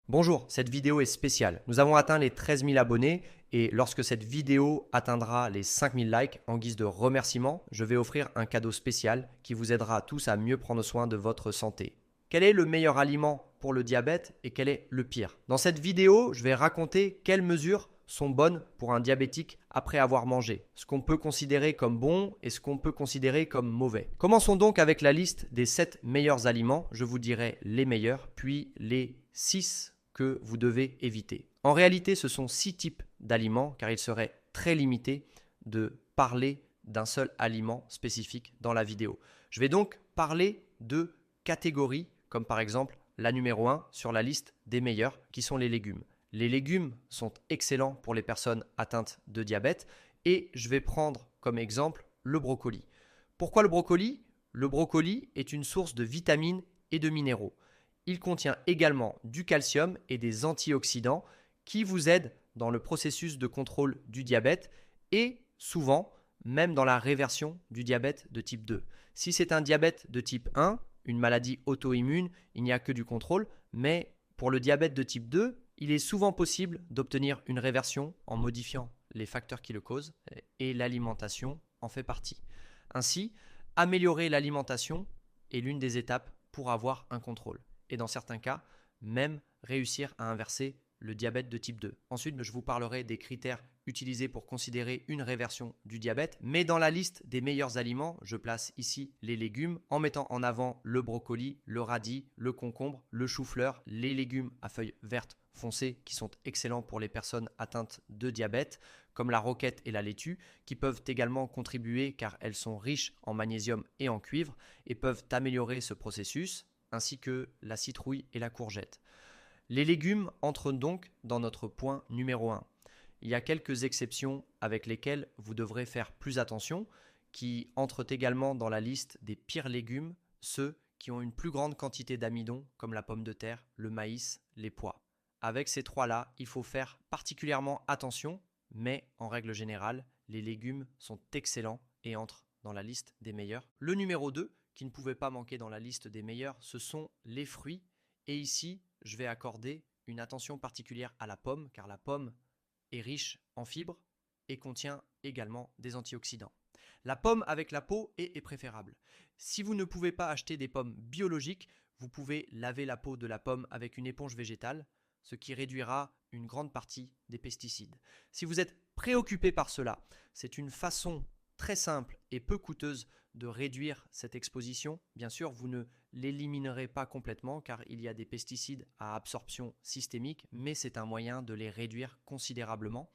Bonjour, cette vidéo est spéciale. Nous avons atteint les 13 000 abonnés et lorsque cette vidéo atteindra les 5 000 likes, en guise de remerciement, je vais offrir un cadeau spécial qui vous aidera tous à mieux prendre soin de votre santé. Quel est le meilleur aliment pour le diabète et quel est le pire? Dans cette vidéo, je vais raconter quelles mesures sont bonnes pour un diabétique après avoir mangé, ce qu'on peut considérer comme bon et ce qu'on peut considérer comme mauvais. Commençons donc avec la liste des 7 meilleurs aliments. Je vous dirai les meilleurs, puis les 6 que vous devez éviter. En réalité, ce sont 6 types d'aliments car il serait très limité de parler d'un seul aliment spécifique dans la vidéo. Je vais donc parler de catégories comme par exemple la numéro 1 sur la liste des meilleurs qui sont les légumes. Les légumes sont excellents pour les personnes atteintes de diabète et je vais prendre comme exemple le brocoli. Pourquoi le brocoli? Le brocoli est une source de vitamines et de minéraux. Il contient également du calcium et des antioxydants qui vous aident dans le processus de contrôle du diabète et souvent même dans la réversion du diabète de type 2. Si c'est un diabète de type 1, une maladie auto-immune, il n'y a que du contrôle, mais pour le diabète de type 2, il est souvent possible d'obtenir une réversion en modifiant les facteurs qui le causent et l'alimentation en fait partie. Ainsi, améliorer l'alimentation est l'une des étapes pour avoir un contrôle et dans certains cas, même réussir à inverser le diabète de type 2. Ensuite, je vous parlerai des critères utilisés pour considérer une réversion du diabète, mais dans la liste des meilleurs aliments, je place ici les légumes en mettant en avant le brocoli, le radis, le concombre, le chou-fleur, les légumes à feuilles vertes foncées qui sont excellents pour les personnes atteintes de diabète, comme la roquette et la laitue, qui peuvent également contribuer car elles sont riches en magnésium et en cuivre et peuvent améliorer ce processus, ainsi que la citrouille et la courgette. Les légumes entrent donc dans notre point numéro 1. Il y a quelques exceptions avec lesquelles vous devrez faire plus attention, qui entrent également dans la liste des pires légumes, ceux qui ont une plus grande quantité d'amidon, comme la pomme de terre, le maïs, les pois. Avec ces trois-là, il faut faire particulièrement attention, mais en règle générale, les légumes sont excellents et entrent dans la liste des meilleurs. Le numéro 2, qui ne pouvait pas manquer dans la liste des meilleurs, ce sont les fruits. Et ici, je vais accorder une attention particulière à la pomme, car la pomme est riche en fibres et contient également des antioxydants. La pomme avec la peau est préférable. Si vous ne pouvez pas acheter des pommes biologiques, vous pouvez laver la peau de la pomme avec une éponge végétale, ce qui réduira une grande partie des pesticides. Si vous êtes préoccupé par cela, c'est une façon très simple et peu coûteuse de réduire cette exposition. Bien sûr, vous ne l'éliminerez pas complètement car il y a des pesticides à absorption systémique, mais c'est un moyen de les réduire considérablement.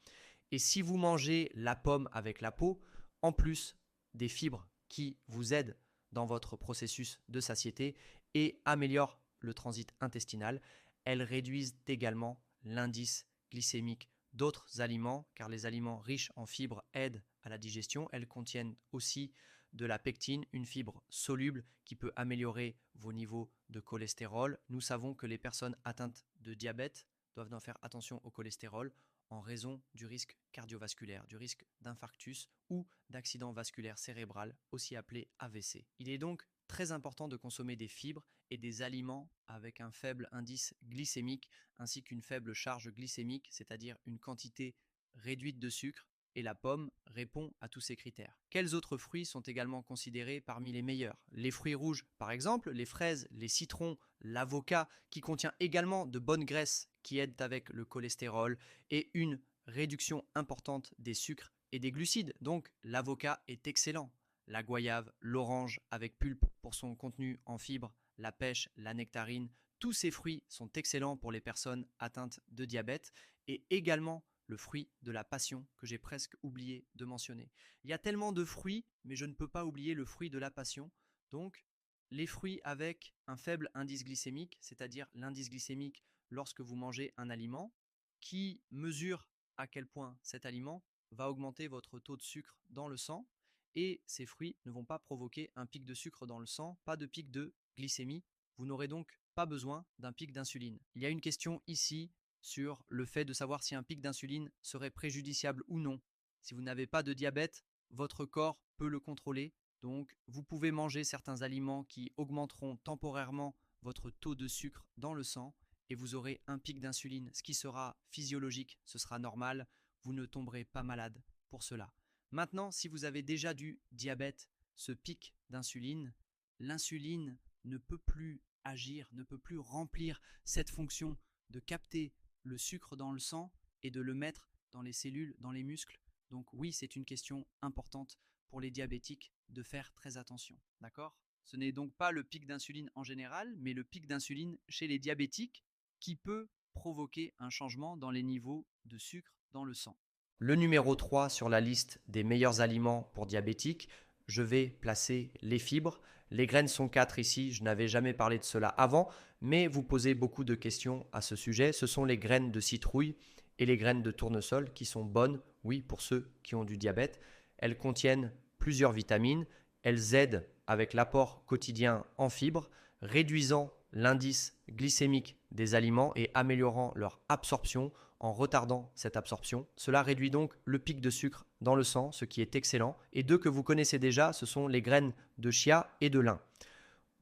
Et si vous mangez la pomme avec la peau, en plus des fibres qui vous aident dans votre processus de satiété et améliorent le transit intestinal, elles réduisent également l'indice glycémique d'autres aliments, car les aliments riches en fibres aident à la digestion. Elles contiennent aussi de la pectine, une fibre soluble qui peut améliorer vos niveaux de cholestérol. Nous savons que les personnes atteintes de diabète doivent en faire attention au cholestérol en raison du risque cardiovasculaire, du risque d'infarctus ou d'accident vasculaire cérébral, aussi appelé AVC. Il est donc très important de consommer des fibres et des aliments avec un faible indice glycémique ainsi qu'une faible charge glycémique, c'est-à-dire une quantité réduite de sucre, et la pomme répond à tous ces critères. Quels autres fruits sont également considérés parmi les meilleurs? Les fruits rouges, par exemple, les fraises, les citrons, l'avocat, qui contient également de bonnes graisses qui aident avec le cholestérol et une réduction importante des sucres et des glucides. Donc l'avocat est excellent. La goyave, l'orange avec pulpe pour son contenu en fibres, la pêche, la nectarine, tous ces fruits sont excellents pour les personnes atteintes de diabète et également le fruit de la passion que j'ai presque oublié de mentionner. Il y a tellement de fruits, mais je ne peux pas oublier le fruit de la passion. Donc, les fruits avec un faible indice glycémique, c'est-à-dire l'indice glycémique lorsque vous mangez un aliment, qui mesure à quel point cet aliment va augmenter votre taux de sucre dans le sang. Et ces fruits ne vont pas provoquer un pic de sucre dans le sang, pas de pic de glycémie. Vous n'aurez donc pas besoin d'un pic d'insuline. Il y a une question ici sur le fait de savoir si un pic d'insuline serait préjudiciable ou non. Si vous n'avez pas de diabète, votre corps peut le contrôler. Donc, vous pouvez manger certains aliments qui augmenteront temporairement votre taux de sucre dans le sang et vous aurez un pic d'insuline, ce qui sera physiologique, ce sera normal, vous ne tomberez pas malade pour cela. Maintenant, si vous avez déjà du diabète, ce pic d'insuline, l'insuline ne peut plus agir, ne peut plus remplir cette fonction de capter le sucre dans le sang et de le mettre dans les cellules, dans les muscles. Donc oui, c'est une question importante pour les diabétiques de faire très attention. D'accord ? Ce n'est donc pas le pic d'insuline en général, mais le pic d'insuline chez les diabétiques qui peut provoquer un changement dans les niveaux de sucre dans le sang. Le numéro 3 sur la liste des meilleurs aliments pour diabétiques, je vais placer les fibres. Les graines sont 4 ici, je n'avais jamais parlé de cela avant, mais vous posez beaucoup de questions à ce sujet. Ce sont les graines de citrouille et les graines de tournesol qui sont bonnes, oui, pour ceux qui ont du diabète. Elles contiennent plusieurs vitamines, elles aident avec l'apport quotidien en fibres, réduisant l'indice glycémique des aliments et améliorant leur absorption en retardant cette absorption. Cela réduit donc le pic de sucre dans le sang, ce qui est excellent. Et deux que vous connaissez déjà, ce sont les graines de chia et de lin.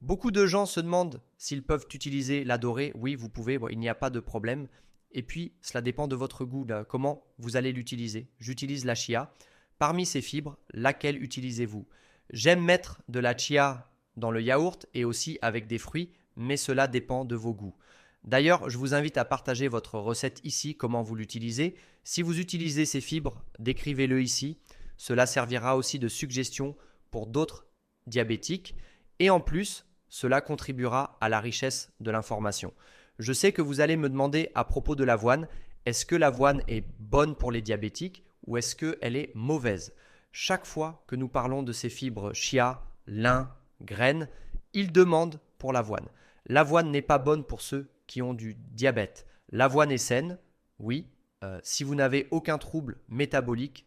Beaucoup de gens se demandent s'ils peuvent utiliser la dorée. Oui, vous pouvez, il n'y a pas de problème. Et puis, cela dépend de votre goût, comment vous allez l'utiliser. J'utilise la chia. Parmi ces fibres, laquelle utilisez-vous ? J'aime mettre de la chia dans le yaourt et aussi avec des fruits, mais cela dépend de vos goûts. D'ailleurs, je vous invite à partager votre recette ici, comment vous l'utilisez. Si vous utilisez ces fibres, décrivez-le ici. Cela servira aussi de suggestion pour d'autres diabétiques. Et en plus, cela contribuera à la richesse de l'information. Je sais que vous allez me demander à propos de l'avoine, est-ce que l'avoine est bonne pour les diabétiques ou est-ce qu'elle est mauvaise ? Chaque fois que nous parlons de ces fibres chia, lin, graines, ils demandent pour l'avoine. L'avoine n'est pas bonne pour ceux qui ont du diabète. L'avoine est saine, oui, si vous n'avez aucun trouble métabolique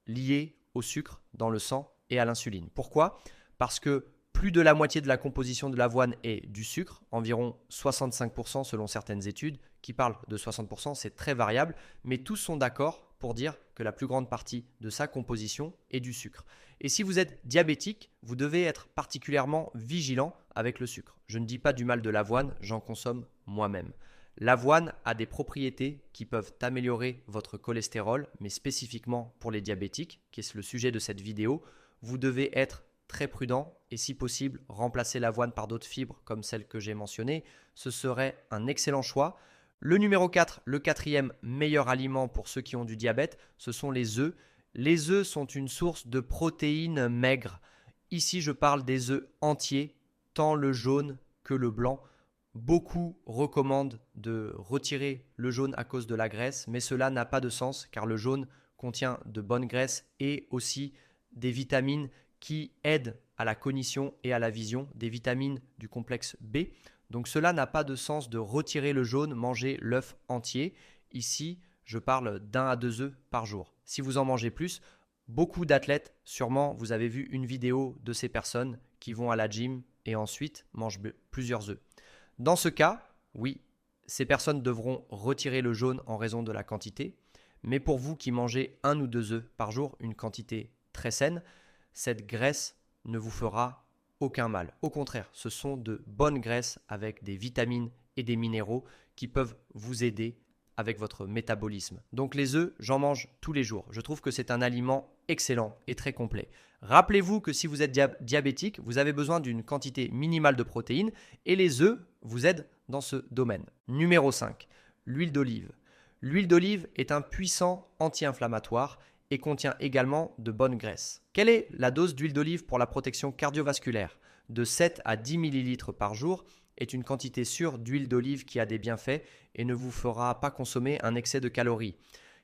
lié au sucre dans le sang et à l'insuline. Pourquoi ? Parce que plus de la moitié de la composition de l'avoine est du sucre, environ 65% selon certaines études, qui parlent de 60%, c'est très variable, mais tous sont d'accord pour dire que la plus grande partie de sa composition est du sucre. Et si vous êtes diabétique, vous devez être particulièrement vigilant avec le sucre. Je ne dis pas du mal de l'avoine, j'en consomme moi-même. L'avoine a des propriétés qui peuvent améliorer votre cholestérol, mais spécifiquement pour les diabétiques, qui est le sujet de cette vidéo, vous devez être très prudent et si possible remplacer l'avoine par d'autres fibres comme celles que j'ai mentionnées. Ce serait un excellent choix. Le numéro 4, le quatrième meilleur aliment pour ceux qui ont du diabète, ce sont les œufs. Les œufs sont une source de protéines maigres. Ici, je parle des œufs entiers, tant le jaune que le blanc. Beaucoup recommandent de retirer le jaune à cause de la graisse, mais cela n'a pas de sens car le jaune contient de bonnes graisses et aussi des vitamines qui aident à la cognition et à la vision, des vitamines du complexe B. Donc cela n'a pas de sens de retirer le jaune, manger l'œuf entier. Ici, je parle d'1 à 2 œufs par jour. Si vous en mangez plus, beaucoup d'athlètes, sûrement vous avez vu une vidéo de ces personnes qui vont à la gym et ensuite mangent plusieurs œufs. Dans ce cas, oui, ces personnes devront retirer le jaune en raison de la quantité. Mais pour vous qui mangez 1 ou 2 œufs par jour, une quantité très saine, cette graisse ne vous fera aucun mal. Au contraire, ce sont de bonnes graisses avec des vitamines et des minéraux qui peuvent vous aider avec votre métabolisme. Donc les œufs, j'en mange tous les jours. Je trouve que c'est un aliment excellent et très complet. Rappelez-vous que si vous êtes diabétique, vous avez besoin d'une quantité minimale de protéines et les œufs vous aident dans ce domaine. Numéro 5, l'huile d'olive. L'huile d'olive est un puissant anti-inflammatoire et contient également de bonnes graisses. Quelle est la dose d'huile d'olive pour la protection cardiovasculaire ? De 7 à 10 ml par jour est une quantité sûre d'huile d'olive qui a des bienfaits et ne vous fera pas consommer un excès de calories.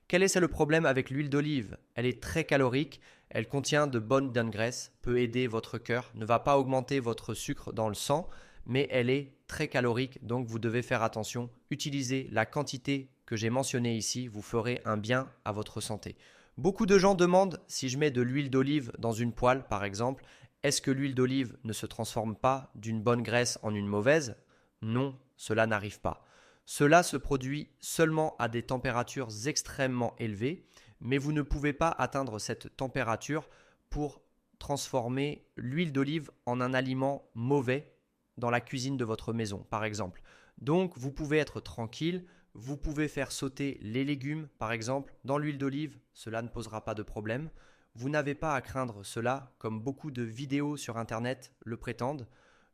Quel est le problème avec l'huile d'olive ? Elle est très calorique, elle contient de bonnes graisses, peut aider votre cœur, ne va pas augmenter votre sucre dans le sang, mais elle est très calorique, donc vous devez faire attention. Utilisez la quantité que j'ai mentionnée ici, vous ferez un bien à votre santé. Beaucoup de gens demandent si je mets de l'huile d'olive dans une poêle, par exemple, est-ce que l'huile d'olive ne se transforme pas d'une bonne graisse en une mauvaise ? Non, cela n'arrive pas. Cela se produit seulement à des températures extrêmement élevées, mais vous ne pouvez pas atteindre cette température pour transformer l'huile d'olive en un aliment mauvais dans la cuisine de votre maison, par exemple. Donc vous pouvez être tranquille, vous pouvez faire sauter les légumes par exemple dans l'huile d'olive, cela ne posera pas de problème. Vous n'avez pas à craindre cela comme beaucoup de vidéos sur internet le prétendent.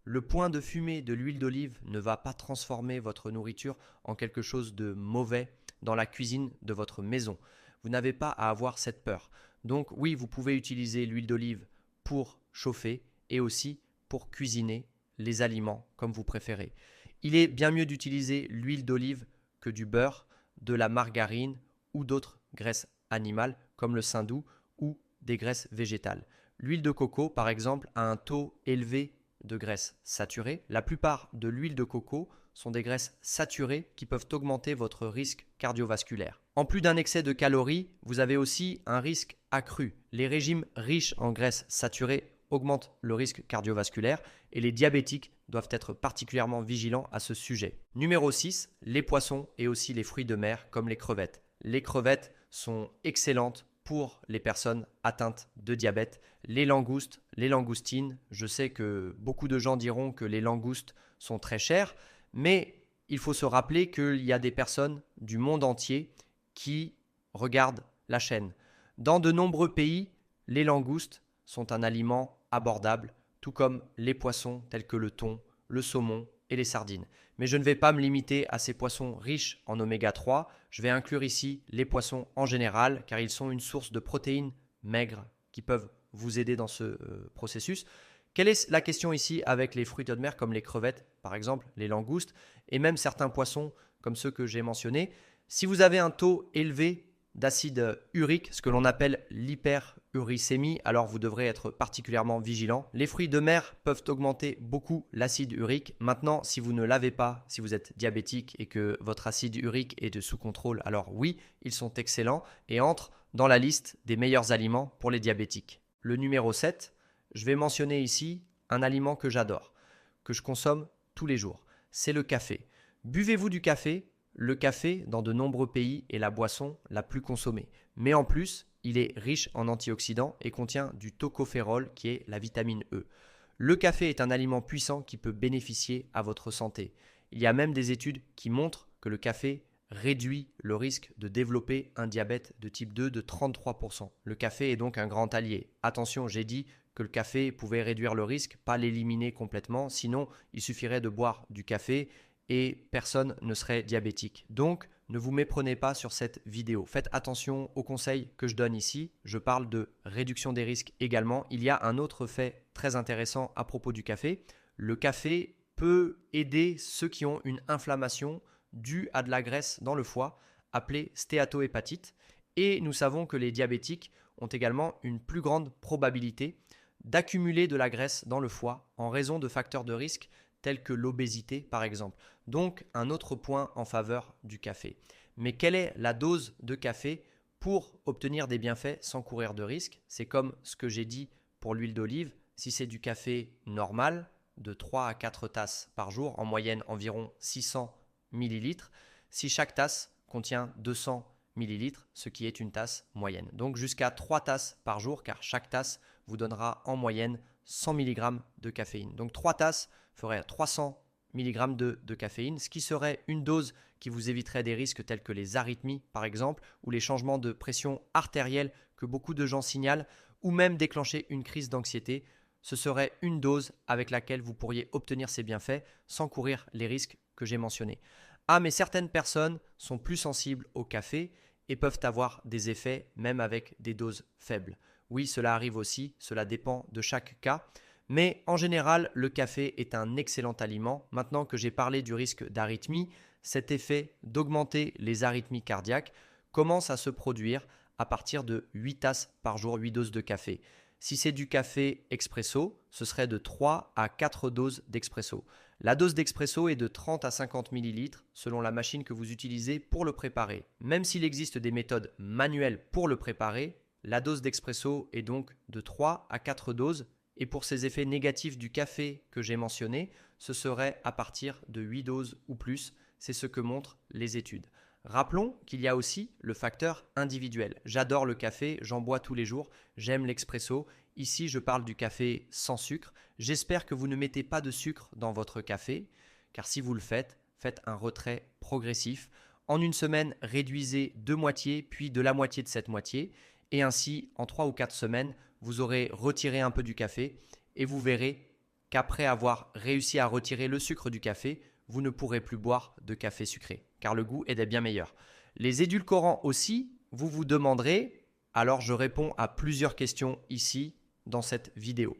Le point de fumée de l'huile d'olive ne va pas transformer votre nourriture en quelque chose de mauvais dans la cuisine de votre maison. Vous n'avez pas à avoir cette peur. Donc oui, vous pouvez utiliser l'huile d'olive pour chauffer et aussi pour cuisiner les aliments comme vous préférez. Il est bien mieux d'utiliser l'huile d'olive que du beurre, de la margarine ou d'autres graisses animales comme le saindoux ou des graisses végétales. L'huile de coco, par exemple, a un taux élevé de graisses saturées. La plupart de l'huile de coco sont des graisses saturées qui peuvent augmenter votre risque cardiovasculaire. En plus d'un excès de calories, vous avez aussi un risque accru. Les régimes riches en graisses saturées augmentent le risque cardiovasculaire et les diabétiques doivent être particulièrement vigilants à ce sujet. Numéro 6, les poissons et aussi les fruits de mer comme les crevettes. Les crevettes sont excellentes pour les personnes atteintes de diabète. Les langoustes, les langoustines, je sais que beaucoup de gens diront que les langoustes sont très chères, mais il faut se rappeler qu'il y a des personnes du monde entier qui regardent la chaîne. Dans de nombreux pays, les langoustes sont un aliment abordable, tout comme les poissons tels que le thon, le saumon et les sardines. Mais je ne vais pas me limiter à ces poissons riches en oméga 3, je vais inclure ici les poissons en général car ils sont une source de protéines maigres qui peuvent vous aider dans ce processus. Quelle est la question ici avec les fruits de mer comme les crevettes, par exemple, les langoustes et même certains poissons comme ceux que j'ai mentionnés? Si vous avez un taux élevé d'acide urique, ce que l'on appelle l'hyperuricémie, alors vous devrez être particulièrement vigilant. Les fruits de mer peuvent augmenter beaucoup l'acide urique. Maintenant, si vous ne l'avez pas, si vous êtes diabétique et que votre acide urique est sous contrôle, alors oui, ils sont excellents et entrent dans la liste des meilleurs aliments pour les diabétiques. Le numéro 7, je vais mentionner ici un aliment que j'adore, que je consomme tous les jours. C'est le café. Buvez-vous du café? Le café, dans de nombreux pays, est la boisson la plus consommée. Mais en plus, il est riche en antioxydants et contient du tocopherol qui est la vitamine E. Le café est un aliment puissant qui peut bénéficier à votre santé. Il y a même des études qui montrent que le café réduit le risque de développer un diabète de type 2 de 33%. Le café est donc un grand allié. Attention, j'ai dit que le café pouvait réduire le risque, pas l'éliminer complètement, sinon il suffirait de boire du café et personne ne serait diabétique. Donc, ne vous méprenez pas sur cette vidéo. Faites attention aux conseils que je donne ici. Je parle de réduction des risques également. Il y a un autre fait très intéressant à propos du café. Le café peut aider ceux qui ont une inflammation due à de la graisse dans le foie, appelée stéatohépatite. Et nous savons que les diabétiques ont également une plus grande probabilité d'accumuler de la graisse dans le foie en raison de facteurs de risque tels que l'obésité par exemple. Donc un autre point en faveur du café. Mais quelle est la dose de café pour obtenir des bienfaits sans courir de risque? C'est comme ce que j'ai dit pour l'huile d'olive. Si c'est du café normal, de 3 à 4 tasses par jour, en moyenne environ 600 millilitres, si chaque tasse contient 200 millilitres, ce qui est une tasse moyenne. Donc jusqu'à 3 tasses par jour, car chaque tasse vous donnera en moyenne 100 mg de caféine. Donc 3 tasses ferait 300 mg de caféine, ce qui serait une dose qui vous éviterait des risques tels que les arythmies par exemple, ou les changements de pression artérielle que beaucoup de gens signalent, ou même déclencher une crise d'anxiété. Ce serait une dose avec laquelle vous pourriez obtenir ces bienfaits sans courir les risques que j'ai mentionnés. Ah, mais certaines personnes sont plus sensibles au café et peuvent avoir des effets même avec des doses faibles. Oui, cela arrive aussi, cela dépend de chaque cas. Mais en général, le café est un excellent aliment. Maintenant que j'ai parlé du risque d'arythmie, cet effet d'augmenter les arythmies cardiaques commence à se produire à partir de 8 tasses par jour, 8 doses de café. Si c'est du café expresso, ce serait de 3 à 4 doses d'expresso. La dose d'expresso est de 30 à 50 ml selon la machine que vous utilisez pour le préparer. Même s'il existe des méthodes manuelles pour le préparer, la dose d'expresso est donc de 3 à 4 doses. Et pour ces effets négatifs du café que j'ai mentionnés, ce serait à partir de 8 doses ou plus. C'est ce que montrent les études. Rappelons qu'il y a aussi le facteur individuel. J'adore le café, j'en bois tous les jours, j'aime l'expresso. Ici, je parle du café sans sucre. J'espère que vous ne mettez pas de sucre dans votre café, car si vous le faites, faites un retrait progressif. En une semaine, réduisez de moitié, puis de la moitié de cette moitié. Et ainsi, en 3 ou 4 semaines, vous aurez retiré un peu du café et vous verrez qu'après avoir réussi à retirer le sucre du café, vous ne pourrez plus boire de café sucré, car le goût est bien meilleur. Les édulcorants aussi, vous vous demanderez, alors je réponds à plusieurs questions ici dans cette vidéo.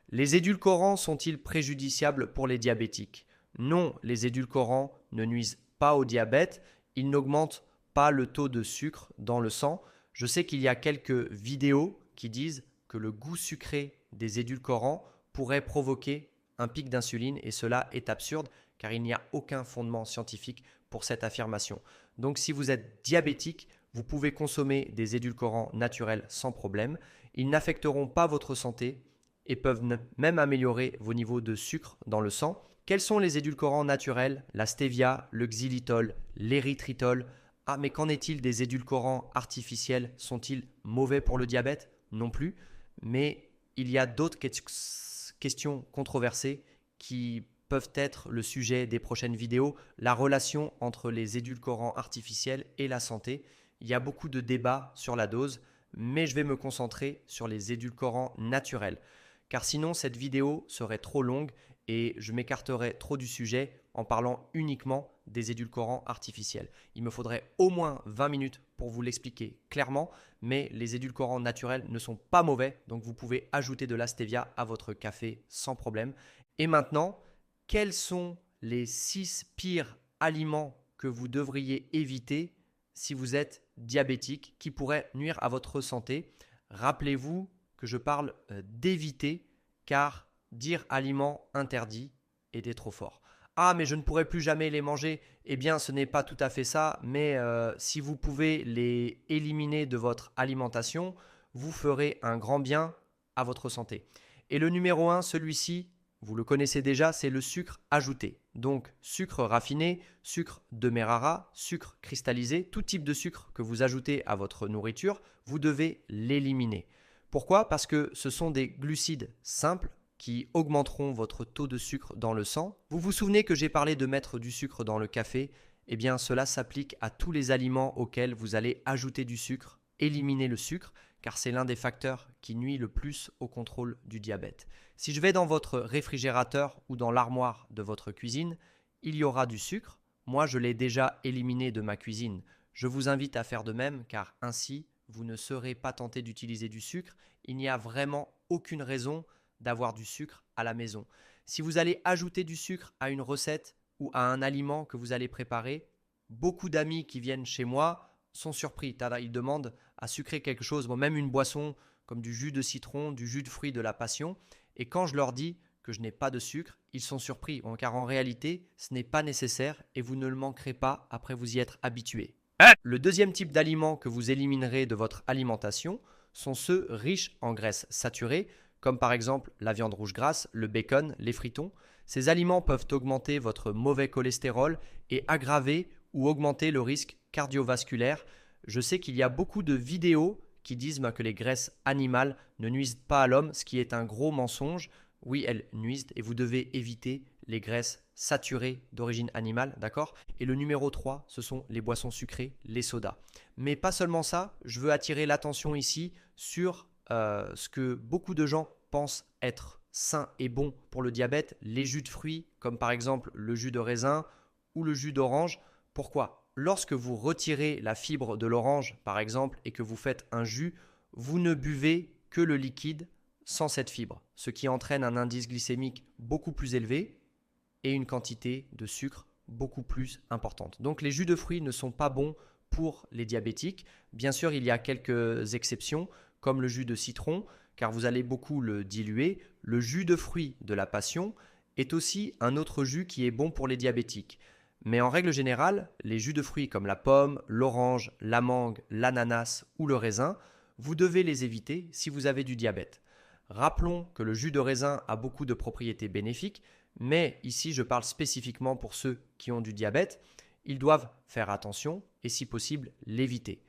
Les édulcorants sont-ils préjudiciables pour les diabétiques? Non, les édulcorants ne nuisent pas au diabète, ils n'augmentent pas le taux de sucre dans le sang. Je sais qu'il y a quelques vidéos qui disent que le goût sucré des édulcorants pourrait provoquer un pic d'insuline et cela est absurde car il n'y a aucun fondement scientifique pour cette affirmation. Donc si vous êtes diabétique, vous pouvez consommer des édulcorants naturels sans problème. Ils n'affecteront pas votre santé et peuvent même améliorer vos niveaux de sucre dans le sang. Quels sont les édulcorants naturels? La stevia, le xylitol, l'érythritol. Ah, mais qu'en est-il des édulcorants artificiels? Sont-ils mauvais pour le diabète? Non plus. Mais il y a d'autres questions controversées qui peuvent être le sujet des prochaines vidéos. La relation entre les édulcorants artificiels et la santé. Il y a beaucoup de débats sur la dose, mais je vais me concentrer sur les édulcorants naturels. Car sinon, cette vidéo serait trop longue et je m'écarterais trop du sujet en parlant uniquement des édulcorants artificiels. Il me faudrait au moins 20 minutes pour vous l'expliquer clairement, mais les édulcorants naturels ne sont pas mauvais, donc vous pouvez ajouter de la stevia à votre café sans problème. Et maintenant, quels sont les 6 pires aliments que vous devriez éviter si vous êtes diabétique qui pourraient nuire à votre santé? Rappelez-vous que je parle d'éviter car dire aliments interdits était trop fort. Ah, mais je ne pourrai plus jamais les manger. Eh bien, ce n'est pas tout à fait ça, mais si vous pouvez les éliminer de votre alimentation, vous ferez un grand bien à votre santé. Et le numéro 1, celui-ci, vous le connaissez déjà, c'est le sucre ajouté. Donc, sucre raffiné, sucre demerara, sucre cristallisé, tout type de sucre que vous ajoutez à votre nourriture, vous devez l'éliminer. Pourquoi? Parce que ce sont des glucides simples qui augmenteront votre taux de sucre dans le sang. Vous vous souvenez que j'ai parlé de mettre du sucre dans le café? Eh bien, cela s'applique à tous les aliments auxquels vous allez ajouter du sucre, éliminer le sucre, car c'est l'un des facteurs qui nuit le plus au contrôle du diabète. Si je vais dans votre réfrigérateur ou dans l'armoire de votre cuisine, il y aura du sucre. Moi, je l'ai déjà éliminé de ma cuisine. Je vous invite à faire de même, car ainsi, vous ne serez pas tenté d'utiliser du sucre. Il n'y a vraiment aucune raison d'avoir du sucre à la maison. Si vous allez ajouter du sucre à une recette ou à un aliment que vous allez préparer, beaucoup d'amis qui viennent chez moi sont surpris. Ils demandent à sucrer quelque chose, même une boisson comme du jus de citron, du jus de fruits de la passion. Et quand je leur dis que je n'ai pas de sucre, ils sont surpris, car en réalité, ce n'est pas nécessaire et vous ne le manquerez pas après vous y être habitué. Le deuxième type d'aliments que vous éliminerez de votre alimentation sont ceux riches en graisses saturées, comme par exemple la viande rouge grasse, le bacon, les fritons. Ces aliments peuvent augmenter votre mauvais cholestérol et aggraver ou augmenter le risque cardiovasculaire. Je sais qu'il y a beaucoup de vidéos qui disent que les graisses animales ne nuisent pas à l'homme, ce qui est un gros mensonge. Oui, elles nuisent et vous devez éviter les graisses saturées d'origine animale, d'accord? Et le numéro 3, ce sont les boissons sucrées, les sodas. Mais pas seulement ça, je veux attirer l'attention ici sur ce que beaucoup de gens pensent être sain et bon pour le diabète, les jus de fruits, comme par exemple le jus de raisin ou le jus d'orange. Pourquoi? Lorsque vous retirez la fibre de l'orange, par exemple, et que vous faites un jus, vous ne buvez que le liquide sans cette fibre, ce qui entraîne un indice glycémique beaucoup plus élevé et une quantité de sucre beaucoup plus importante. Donc les jus de fruits ne sont pas bons pour les diabétiques. Bien sûr, il y a quelques exceptions, comme le jus de citron, car vous allez beaucoup le diluer. Le jus de fruits de la passion est aussi un autre jus qui est bon pour les diabétiques. Mais en règle générale, les jus de fruits comme la pomme, l'orange, la mangue, l'ananas ou le raisin, vous devez les éviter si vous avez du diabète. Rappelons que le jus de raisin a beaucoup de propriétés bénéfiques, mais ici je parle spécifiquement pour ceux qui ont du diabète. Ils doivent faire attention et si possible l'éviter.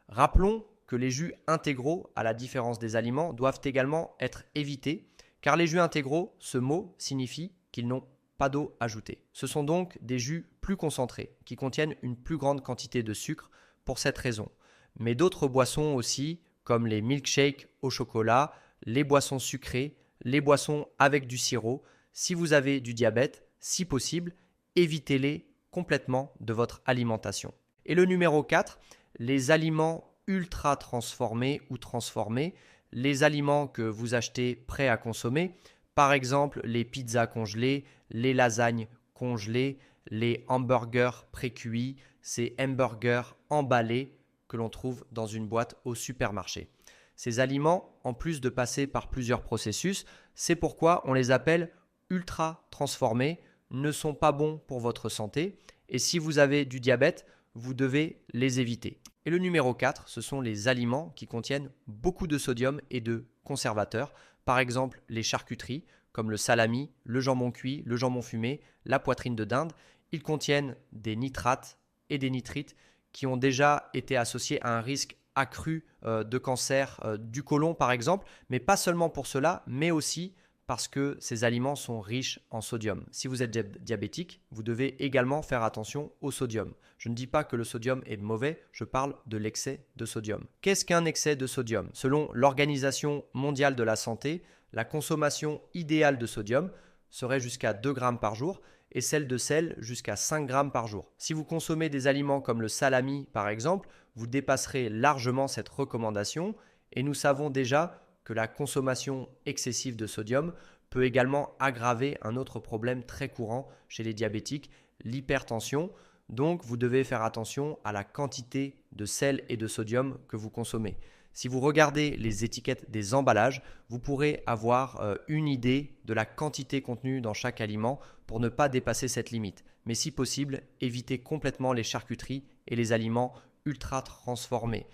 Rappelons que les jus intégraux, à la différence des aliments, doivent également être évités, car les jus intégraux, ce mot signifie qu'ils n'ont pas d'eau ajoutée. Ce sont donc des jus plus concentrés qui contiennent une plus grande quantité de sucre pour cette raison. Mais d'autres boissons aussi, comme les milkshakes au chocolat, les boissons sucrées, les boissons avec du sirop, si vous avez du diabète, si possible, évitez-les complètement de votre alimentation. Et le numéro 4, les aliments ultra transformés ou transformés, les aliments que vous achetez prêts à consommer, par exemple les pizzas congelées, les lasagnes congelées, les hamburgers pré-cuits, ces hamburgers emballés que l'on trouve dans une boîte au supermarché. Ces aliments, en plus de passer par plusieurs processus, c'est pourquoi on les appelle ultra transformés, ne sont pas bons pour votre santé et si vous avez du diabète, vous devez les éviter. Et le numéro 4, ce sont les aliments qui contiennent beaucoup de sodium et de conservateurs, par exemple les charcuteries comme le salami, le jambon cuit, le jambon fumé, la poitrine de dinde. Ils contiennent des nitrates et des nitrites qui ont déjà été associés à un risque accru de cancer du côlon par exemple, mais pas seulement pour cela, mais aussi parce que ces aliments sont riches en sodium. Si vous êtes diabétique, vous devez également faire attention au sodium. Je ne dis pas que le sodium est mauvais, je parle de l'excès de sodium. Qu'est-ce qu'un excès de sodium? Selon l'Organisation mondiale de la santé, la consommation idéale de sodium serait jusqu'à 2 grammes par jour et celle de sel jusqu'à 5 grammes par jour. Si vous consommez des aliments comme le salami par exemple, vous dépasserez largement cette recommandation et nous savons déjà que la consommation excessive de sodium peut également aggraver un autre problème très courant chez les diabétiques, l'hypertension. Donc, vous devez faire attention à la quantité de sel et de sodium que vous consommez. Si vous regardez les étiquettes des emballages, vous pourrez avoir une idée de la quantité contenue dans chaque aliment pour ne pas dépasser cette limite. Mais si possible, évitez complètement les charcuteries et les aliments ultra transformés.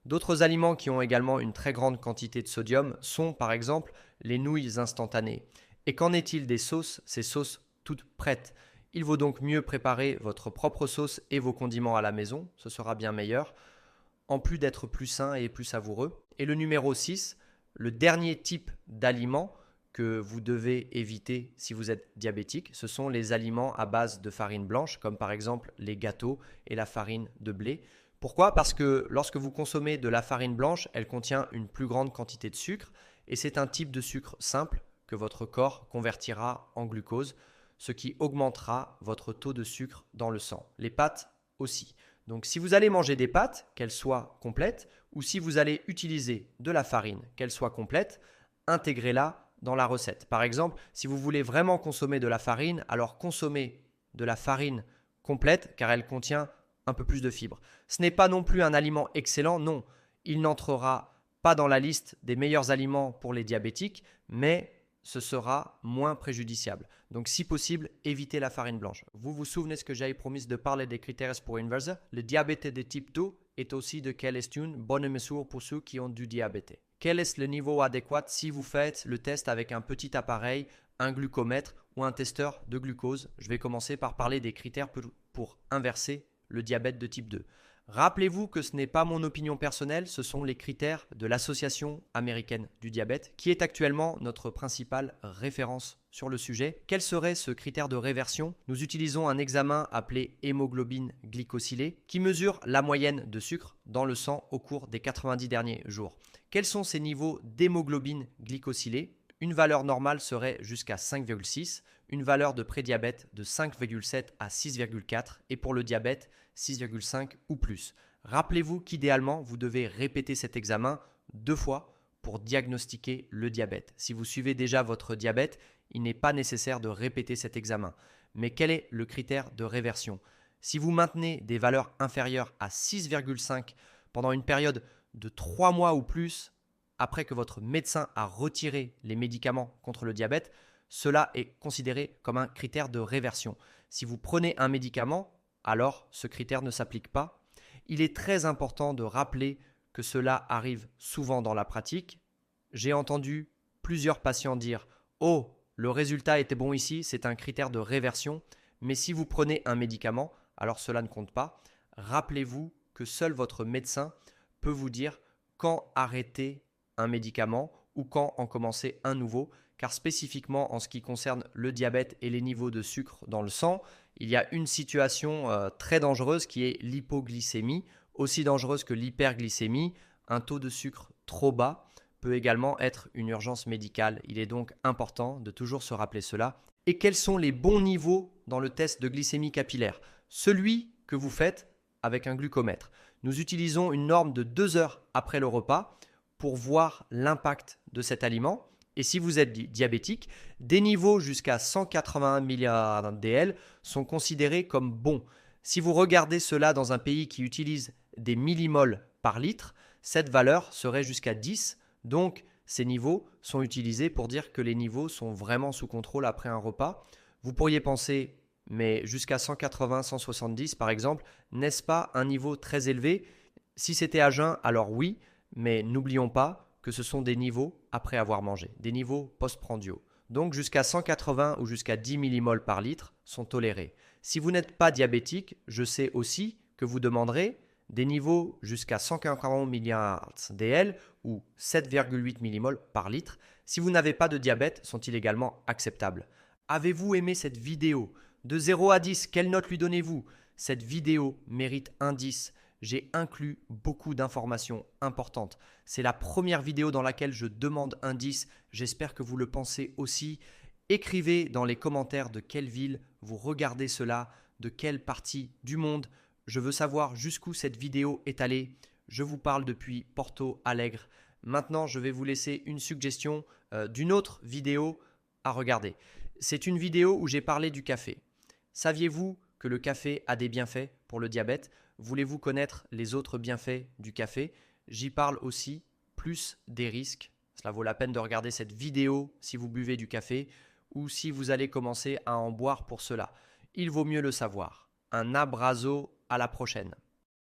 D'autres aliments qui ont également une très grande quantité de sodium sont par exemple les nouilles instantanées. Et qu'en est-il des sauces, ces sauces toutes prêtes? Il vaut donc mieux préparer votre propre sauce et vos condiments à la maison, ce sera bien meilleur, en plus d'être plus sain et plus savoureux. Et le numéro 6, le dernier type d'aliments que vous devez éviter si vous êtes diabétique, ce sont les aliments à base de farine blanche, comme par exemple les gâteaux et la farine de blé. Pourquoi? Parce que lorsque vous consommez de la farine blanche, elle contient une plus grande quantité de sucre et c'est un type de sucre simple que votre corps convertira en glucose, ce qui augmentera votre taux de sucre dans le sang. Les pâtes aussi. Donc si vous allez manger des pâtes, qu'elles soient complètes, ou si vous allez utiliser de la farine, qu'elle soit complète, intégrez-la dans la recette. Par exemple, si vous voulez vraiment consommer de la farine, alors consommez de la farine complète car elle contient un peu plus de fibres. Ce n'est pas non plus un aliment excellent, non. Il n'entrera pas dans la liste des meilleurs aliments pour les diabétiques, mais ce sera moins préjudiciable. Donc si possible, évitez la farine blanche. Vous vous souvenez ce que j'avais promis de parler des critères pour Inverse? Le diabète de type 2 est aussi de quelle est une bonne mesure pour ceux qui ont du diabète. Quel est le niveau adéquat si vous faites le test avec un petit appareil, un glucomètre ou un testeur de glucose? Je vais commencer par parler des critères pour inverser le diabète de type 2. Rappelez-vous que ce n'est pas mon opinion personnelle, ce sont les critères de l'Association américaine du diabète, qui est actuellement notre principale référence sur le sujet. Quel serait ce critère de réversion? Nous utilisons un examen appelé hémoglobine glycosylée qui mesure la moyenne de sucre dans le sang au cours des 90 derniers jours. Quels sont ces niveaux d'hémoglobine glycosylée? Une valeur normale serait jusqu'à 5,6, une valeur de prédiabète de 5,7 à 6,4 et pour le diabète 6,5 ou plus. Rappelez-vous qu'idéalement, vous devez répéter cet examen 2 fois pour diagnostiquer le diabète. Si vous suivez déjà votre diabète, il n'est pas nécessaire de répéter cet examen. Mais quel est le critère de réversion? Si vous maintenez des valeurs inférieures à 6,5 pendant une période de 3 mois ou plus, après que votre médecin a retiré les médicaments contre le diabète, cela est considéré comme un critère de réversion. Si vous prenez un médicament, alors ce critère ne s'applique pas. Il est très important de rappeler que cela arrive souvent dans la pratique. J'ai entendu plusieurs patients dire « Oh, le résultat était bon ici, c'est un critère de réversion. » Mais si vous prenez un médicament, alors cela ne compte pas. Rappelez-vous que seul votre médecin peut vous dire quand arrêter un médicament ou quand en commencer un nouveau, car spécifiquement en ce qui concerne le diabète et les niveaux de sucre dans le sang, il y a une situation très dangereuse qui est l'hypoglycémie, aussi dangereuse que l'hyperglycémie. Un taux de sucre trop bas peut également être une urgence médicale. Il est donc important de toujours se rappeler cela. Et quels sont les bons niveaux dans le test de glycémie capillaire? Celui que vous faites avec un glucomètre. Nous utilisons une norme de 2 heures après le repas pour voir l'impact de cet aliment. Et si vous êtes diabétique, des niveaux jusqu'à 181 mAh sont considérés comme bons. Si vous regardez cela dans un pays qui utilise des millimoles par litre, cette valeur serait jusqu'à 10. Donc, ces niveaux sont utilisés pour dire que les niveaux sont vraiment sous contrôle après un repas. Vous pourriez penser, mais jusqu'à 180, 170 par exemple, n'est-ce pas un niveau très élevé? Si c'était à jeun, alors oui, mais n'oublions pas que ce sont des niveaux après avoir mangé, des niveaux postprandiaux. Donc jusqu'à 180 ou jusqu'à 10 millimoles par litre sont tolérés. Si vous n'êtes pas diabétique, je sais aussi que vous demanderez des niveaux jusqu'à 140 mAh ou 7,8 millimoles par litre. Si vous n'avez pas de diabète, sont-ils également acceptables? Avez-vous aimé cette vidéo? De 0 à 10, quelle note lui donnez-vous? Cette vidéo mérite un 10. J'ai inclus beaucoup d'informations importantes. C'est la première vidéo dans laquelle je demande un 10. J'espère que vous le pensez aussi. Écrivez dans les commentaires de quelle ville vous regardez cela, de quelle partie du monde. Je veux savoir jusqu'où cette vidéo est allée. Je vous parle depuis Porto Alegre. Maintenant, je vais vous laisser une suggestion d'une autre vidéo à regarder. C'est une vidéo où j'ai parlé du café. Saviez-vous que le café a des bienfaits pour le diabète? Voulez-vous connaître les autres bienfaits du café? J'y parle aussi, plus des risques. Cela vaut la peine de regarder cette vidéo si vous buvez du café ou si vous allez commencer à en boire pour cela. Il vaut mieux le savoir. Un abrazo, à la prochaine.